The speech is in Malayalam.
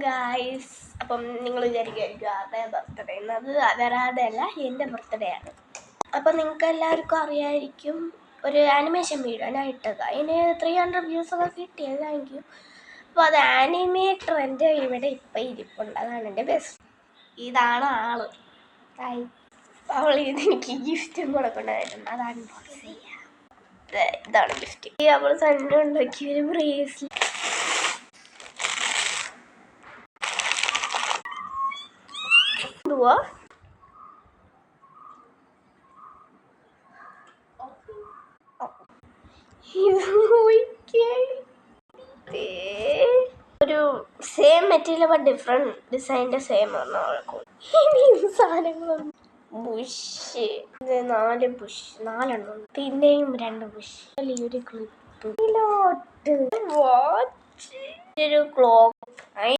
ഗായ്സ്, അപ്പം നിങ്ങൾ വിചാരിക്കുമായിരിക്കും അതേ ബർത്ത്ഡേ എന്നത് അവരുടെ അല്ല, എൻ്റെ ബർത്ത്ഡേ ആണ്. അപ്പം നിങ്ങൾക്ക് എല്ലാവർക്കും അറിയാമായിരിക്കും, ഒരു ആനിമേഷൻ വീഡിയോ ഞാൻ ഇട്ടത്. അതിന് 300 വ്യൂസൊക്കെ കിട്ടിയത് താങ്ക് യു. അപ്പോൾ അത് ആനിമേറ്റർ എൻ്റെ ഇവിടെ ഇപ്പം ഇരിപ്പുണ്ട്. അതാണ് എൻ്റെ ബെസ്റ്റ്. ഇതാണ് ആള്. അവൾ ഇതെനിക്ക് ഗിഫ്റ്റും കൂടെ കൊണ്ടുവരുന്നു. അത് അൺബോക്സ് ചെയ്യാം. ഇതാണ് ഗിഫ്റ്റ്. അവൾ തന്നെ ഉണ്ടാക്കിയ ഒരു ബ്രേസ്ലെറ്റ്. എന്തുവാ ഒരു സെയിം മെറ്റീരിയൽ ബട്ട് ഡിഫറെന്റ് ഡിസൈനിന്റെ സെയിം വന്നോളൂ. സാധനങ്ങളൊന്നും ബുഷ്, ഇത് 4 ബുഷ്, 4 പിന്നെയും 2 ബുഷ്, ഈ ഒരു ക്ലിപ്പ്, വാച്ച്, ഒരു ക്ലോക്ക്.